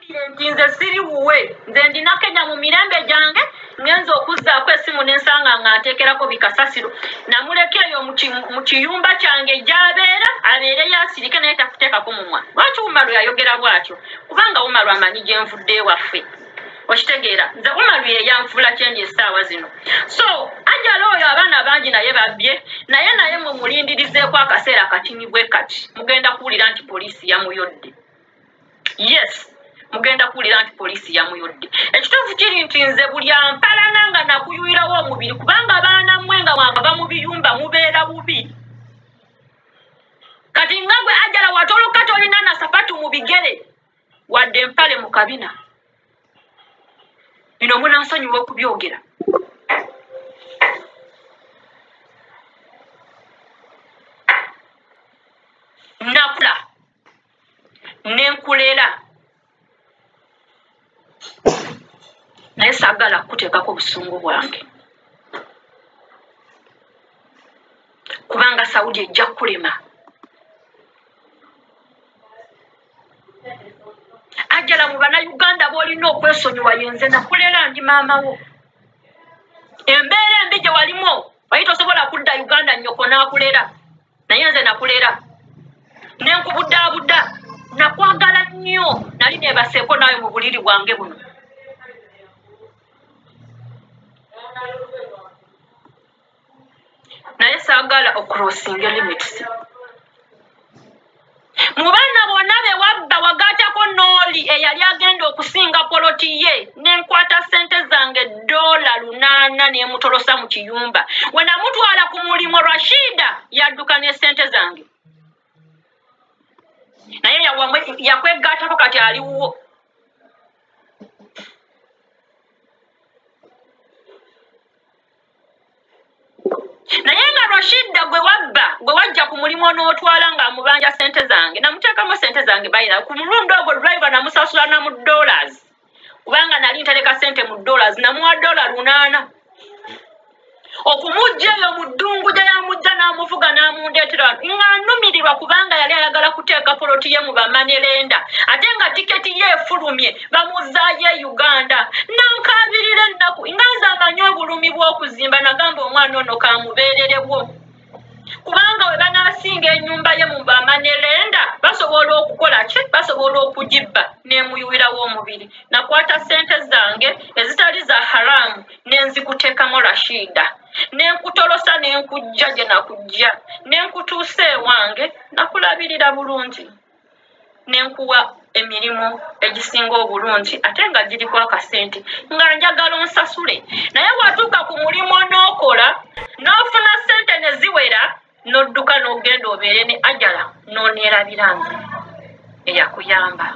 nze siri wuwe nze ndina Kenya mu mirembe gyange ngenza okuzzaako essimu n'ensanga nga nteekerako bikasasiro namuleka eyo mu kiyumba kyange gy'abeera abeere yasirike naye takuteekako mumwa. Lwaki Umaru yayogera bw'atyo? Kubanga Umaru amanyi gye nvudde ewaffe. Okitegeera nze Umaru ye yanfuula kyendi essaawa zino. So Ajala oyo abaana bangi naye babbye naye mumulindirizeeko akaseera katini bwe kati mugenda kuwulira nti poliisi yamuyodde. Yes, mugenda kuwulira nti poliisi yamuyodde. Ekituufu kiri nti nze buli ampalana nga nakuyuirawo omubiri kubanga abaana mmwe nga mwava mu biyumba mubeera bubi. Kati nga gwe Ajala watoloka tolina na sapatu mu bigere wadde empale mu kabina. Bino munansonyiwa okubyogera. Nakula nenkulera naye saagala kuteekako busungu bwange kubanga Saudi ejja kulema. Ajala mu bannayuganda b'olina okwesonyiwa yenze nakulera ndi maama wo. Embeera embi gye walimu wali tosobola kudda Uganda nnyoko n'akulera naye nze nakulera nenkubuddaabudda nakwagala nnyo nali neebaseeko naawe mu buliri bwange buno. Naye saagala okrossinga limits. Mu baana bonna be wabba wagaatako Nooli eyali agenda okusinga poloti ye nenkwata ssente zange $800 n'emutolosa mu kiyumba. We namutwala ku mulimu Rashida yadduka ne ssente zange. Naye yakwegaatako kati aliwo. Naye nga Rashida gwe wajja ku mulimu n'otwala ng'amubanja ssente zange namuteekamu ssente zange bayira ku mulundi ogwo driver namusasula na mu dollars kubanga nali ntereka ssente mu dollars namuwa $800 okumujja eyo mu ddungu gye yamujja n'amuvuga n'amundeetera nga nnumirirwa kubanga yali ayagala kuteeka poloti ye mu Bamanerenda ate nga tiketi ye efulumye bamuzzaayo e Uganda nankaabirira ennaku nga nze amanyi obulumi bw'okuzimba nagamba omwana ono kamubeererebwo kubanga we banaasinga ennyumba ye mu Bamanerenda basobola okukola ki basobola okugibba n'emuyuwirawo omubiri. Nakwata ssente zange ezitali za haramu nenzikuteekamu Rashida nenkutolosa nenkujja gye nakujja nenkutuusa ewange nakulabirira bulungi nenkuwa emirimu egisinga obulungi ate nga giriko akasente nga njagala onsasule. Naye watuuka ku mulimu n'okola n'ofuna ssente ne ziwera n'odduka n'ogenda obeere ne Ajala n'oneerabira nze eyakuyamba.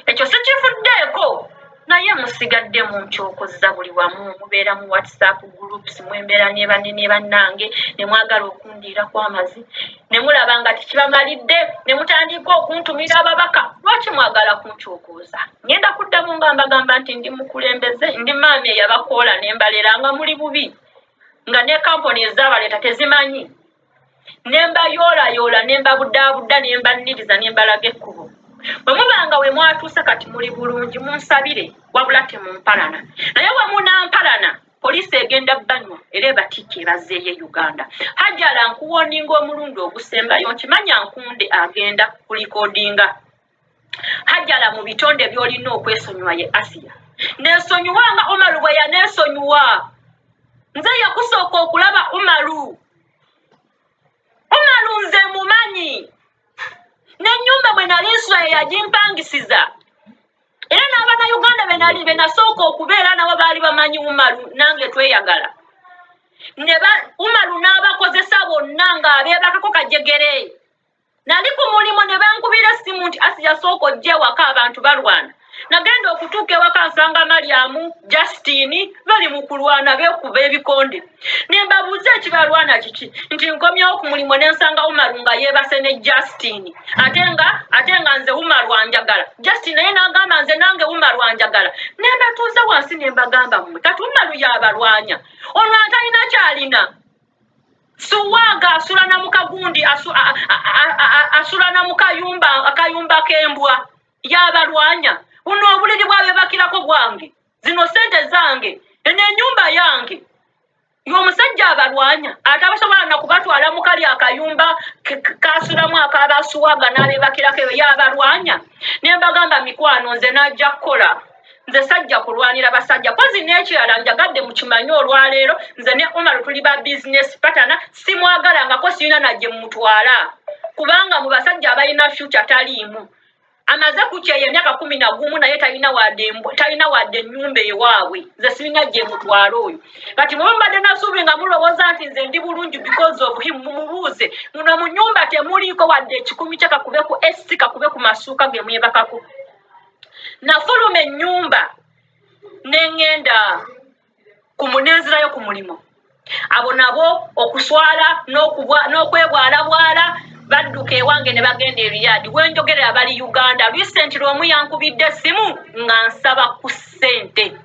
Ekyo sikifuddeeko naye musigadde mu nkyokozza buli wamu mubeera mu WhatsApp groups mwembeera ne banne ne bannange ne mwagala okundiirako amazi ne mulaba nga tekibamalidde ne mutandika okuntumira ababaka. Lwaki mwagala kunkyokoza? Ngenda kuddamu nga mbagamba nti ndi mukulembeze ndi maami eyabakoola ne mbalera nga muli bubi nga ne kampuni ez'abaleeta tezimanyi ne mbayoolayoola ne mbabuddabudda ne mbanniriza ne mbalaga ekkubo. Bwe mubanga we mwatuuse kati muli bulungi munsabire wabula temumpalana. Naye we munampalana poliisi egenda bbanywa era ebatikke ebazzeeyo e Uganda. Ajala nkuwoninga omulundi ogusembayo nkimanya nkunde agenda kulikodinga. Ajala mu bitonde by'olina okwesonyiwa ye Asiya neesonyiwa nga Umaru bwe yaneesonyiwa. Nze yakusooka okulaba Umaru nze mumanyi n'ennyumba bwe nali nsula yagimpangisiza era n'Abannayuganda be nasooka okubeera nabo baali bamanyi Umaru nange tweyagala. Umaru n'abakozesa bonna ng'abeebakako kajegere. Nali ku mulimu ne bankubira essimu nti Asiya sooka ojje ewaka abantu balwana. Nagenda okutuuka ewaka nsanga Mariamu, Justine bali mu kulwana beekuba ebikonde. Ne mbabuuza ekibalwana kiki nti nkomyewo ku mulimu ne nsanga Umaru nga yeebase ne Justine. Ate nga nze Umaru anjagala. Justine naye n'agamba nze nange Umaru anjagala. Ne mbatuuza wansi ne mbagamba mmwe kati Umaru y'abalwanya. Ono atalina kyalina. Suwaga asula na mukagundi asula na mukayumba akayumba k'embwa y'abalwanya. Buno obuliri bwabe bakirako bwange. Zino sente zange. Ene nyumba yange. Y'omusajja abalwanya atabasobola na kubatwala mu kali akayumba kasulamu akabasuwaga n'abebakirako y'abalwanya. Ne mbagamba mikwano nze najja kukola. Nze sajja kulwanira basajja kozi n'ekirala njagadde mu kimanyi olwaleero nze ne Omar tuli ba business partner simwagalangako sirina najje mutwala kubanga mu basajja abalina future taliimu. Amaze kukyeye emyaka 11 naye talina wadde ennyumba ewaabwe. Nze sirina gye mutwalo oyo. Kati muba mbadde nasuubi nga mulowooza nti nze ndi bulungi because of him mumubuuze. Muno mu nnyumba temuliiko wadde ekikumi kye kakube ku SC kakube ku masuuka ge mwebakako. Nafuluma ennyumba n'engenda ku munezerayo ku mulimo. Abo nabo okuswala n'okwebwalabwala badduka ewange ne bagenda Riyadh. Wenjogerera abali Uganda recently omu yankubidde essimu nga nsaba ku ssente.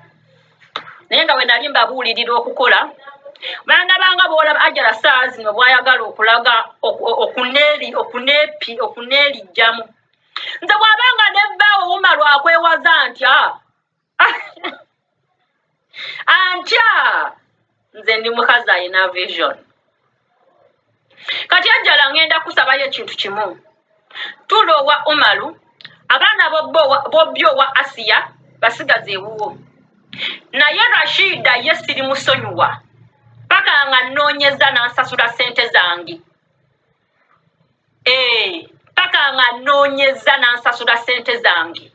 Naye nga we nali mbabuulirira okukola baana banga boolaba Ajala saa zino bw'ayagala okulaga okuneerijjamu. Nze bw'abanga nebbaawo Omar lwakwewaza ntya antya nze ndi mukazi alina vision. Kati Ajala ngenda kusabayo ekintu kimu. Tulowa Omaru abaana bobyo wa Asia basigaze ewuwo. Naye Rashida ye siri musonyiwa paka nga nnoonyeza n'ansasula ssente zange. Paka nga nnoonyeza n'ansasula ssente zange.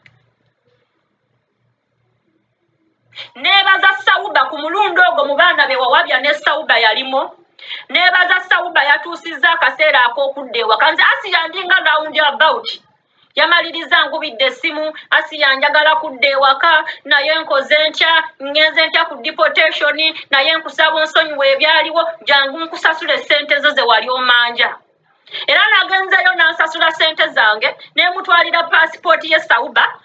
Neebaza Sauba ku mulundi ogwo mu baana be wawabya ne Sauba yalimo. Neebaza Sauba yatuusizza akaseera ak'okudda ewaka. Nze Asiya ndinga round about. Yamaliriza ngubidde essimu Asiya njagala kudda ewaka naye nkoze ntya ngenze ntya ku deportation naye nkusaba nsonyiwe ebyaliwo jangu nkusasule ssente zo ze wali omanja. Era nagenzeyo n'ansasula ssente zange n'emutwalira passport ye Sauba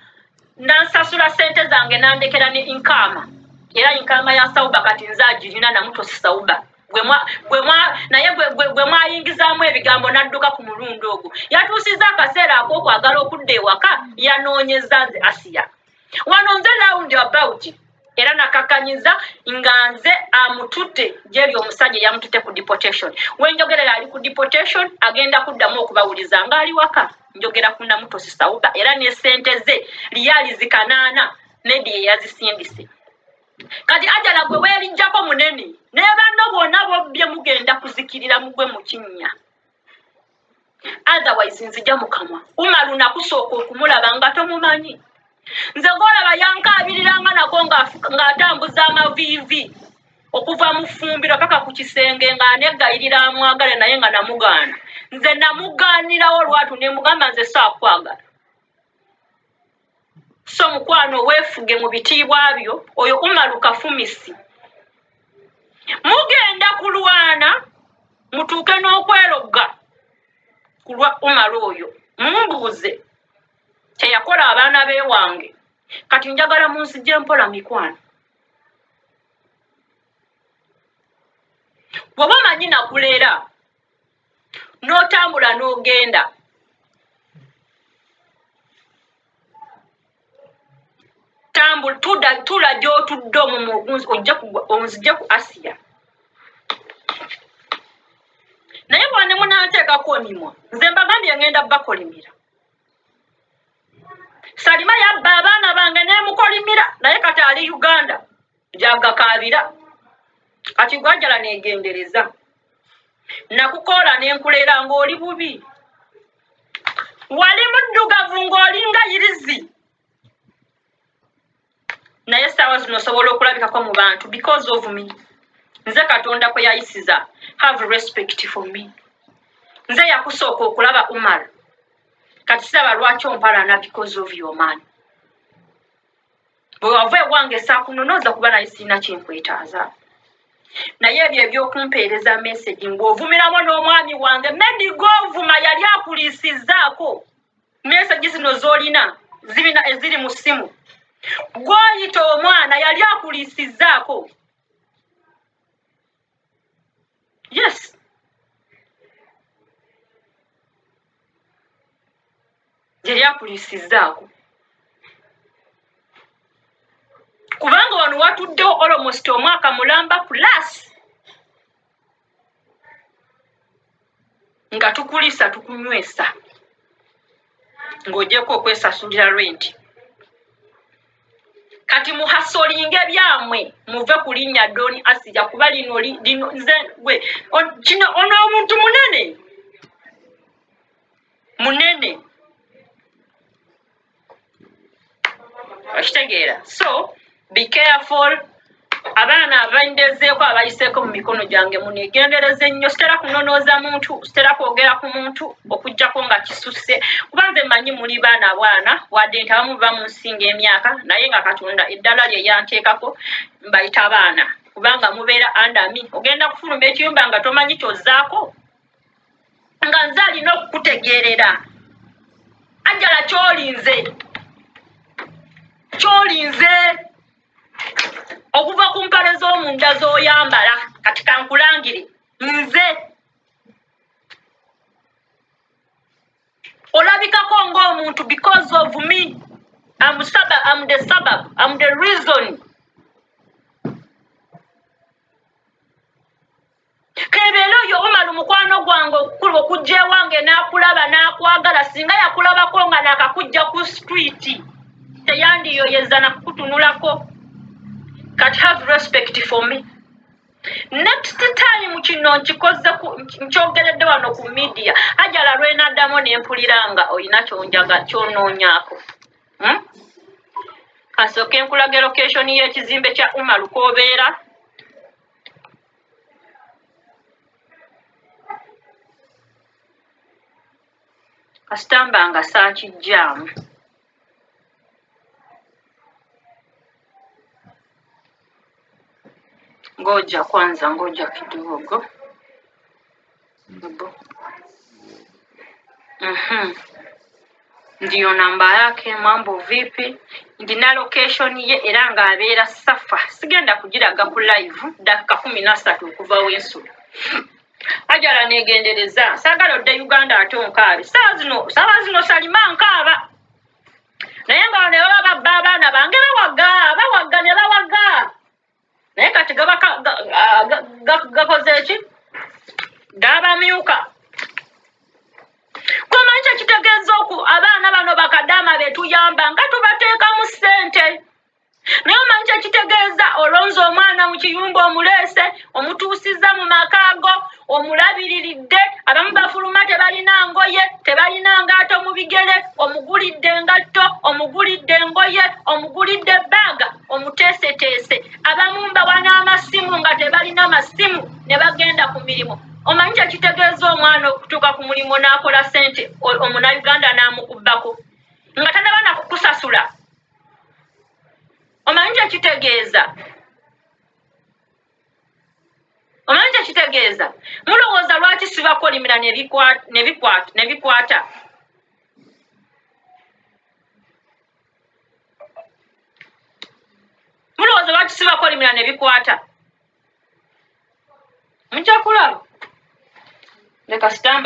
n'ansasula ssente zange n'andekera ne inkama. Era inkama ya Sauba kati nze agirina namutosi Sauba. Gwe mwayingizaamu ebigambo n'adduka ku mulundi ogwo. Yatuusizza akaseera ak'okwagala okudda ewaka yanoonyeza nze Asiya. Wano nze round about era nakakkanyiza nga nze amututte gyeri omusajja yamututte ku deportation. Wenjogerera ali ku deportation agenda kuddamu okubawuliza ng'ali waka. Njogera ku namutosi Sauba era ne ssente ze liyali zikanaana Nedi yazisindise. Kati Ajala gwe weerijjako munene ne banno bonna bobbye mugenda kuzikirira mugwe mu kinnya. Otherwise nzija mukamwa. Umaru nakusooka okumulaba nga tomumanyi. Nze ng'olaba yankaabiriranga nako ng'atambuza amaviivi okuva mu ffumbiro paka ku kisenge ng'aneggayirira amwagale naye nga namugaana. Nze namugaanirawo lwatu ne mugamba nze saakwagala. So mukwano weefuge mu bitiibwa byo oyo Umaru Kafumisi. Mugenda kulwana mutuuke n'okwerogga kulwa Umaru oyo. Mumbuuze teyakola abaana b'ewange. Kati njagala munzigye mpola mikwano. Bw'oba omanyi nakuleera n'otambula n'ogenda tula gy'otudde onzigye ku Asiya. Naye bwane munanteekako emimwa nze mbagambye ngenda bakolimira. Salima yabba abaana bange n'emukolimira naye kati ali Uganda gyagakaabira. Kati gwajala neegendereza. Nakukoola n'enkuleera ng'oli bubi. Wali muddugavu ng'olinga irizi. Naye saawa zino osobola okulabikako mu bantu because of me. Nze Katonda kwe yayisiza. Have respect for me. Nze yakusooka okulaba Umar. Kati siraba lwaki ompalana because of your man. Bwe wava ewange saakunonooza kuba naye sirina kyenkwetaaza. Naye ebyo ebyokumpeereza message ng'ovumiramu n'omwami wange Medi gw'ovuma yali akuliisizzaako. Message zino z'olina eziri mu ssimu. Gw'oyita omwana yali akuliisizzaako. Yes. Yali akuliisizzaako. wano watuddewo almost omwaka mulamba plus nga tukulisa tukunywesa ng'ogyeko okwesasulira rent. Kati muhasolinge byamwe muve ku linnya Don Asija kuba lino nze gwe kino ono omuntu munene okitegeera. So be careful. Abaana abendezeeko abayiseeko mu mikono gyange muneegendereze nnyo. Sitera kunonooza muntu, sitera kwogera ku muntu okuggyako nga kisusse kuba nze mmanyi muli bwana wadde nti abamu bamunsinga emyaka naye nga Katonda eddala lye yanteekako mbayita abaana kubanga mubeera andami. Ogenda kufuluma ekiyumba nga tomanyi kyozzaako nga nze alina okukutegeerera. Ajala kyolinze okuva ku mpale z'omunda z'oyambala. Kati kankulangire nze olabikako ng'omuntu because of me. I'm the suburb, I'm the reason. Kebeera oyo omala omukwano gwange okujja ewange n'akulaba n'akwagala singa yakulabako nga nakakujja ku street teyandiyoyeza nakukutunulako. Kati have respect for me. Next time kino nkikoze nkyogeredde wano ku media ajala lwenaddamu nempuliranga olina kyonoonyaako. Kasooke nkulaga location y'ekizimbe kya Umar Kobeera. Kasitamba nga saakijjaamu. Ngoja kwanza, ngoja kidogo. Ndiyo namba yake, mambo vipi? Ndina location ye era nga abeera Safa. Sigenda kugiraga ku live dakika 13 okuva w'ensula. Ajala neegendereza. Saagala odde Uganda ate onkaabe. Saawa zino Salima nkaaba. Naye nga ne baba babba abaana bange bawaga ne bawaga. Naye kati gakoze eki? Gabamyuka. Kumanyi kyekitegeeza abaana bano bakadama betuyamba nga tubateekamu ssente. Naye omanyi kyekitegeeza olonze omwana mu kiyumba omuleese, omutuusizza mu makaago, omulabiriridde, abamu bafuluma tebalina ngoye, tebalina ngaato mu bigere, omugulidde engatto, omugulidde engoye, omugulidde ebbaaga, omuteeseteese. Abamu mbawa n'amasimu nga tebalina masimu ne bagenda ku mirimu. Omanyi kyekitegeeza omwana okutuuka ku mulimu n'akola ssente omunayuganda n'amukubbako nga tanaba na kukusasula. Omanyi kyekitegeeza? Omanyi kyekitegeeza? Mulowooza lwaki sibakolimira ne bikwata? Mulowooza lwaki sibakolimira ne bikwata? Mujja kulaba. Leka sitamba.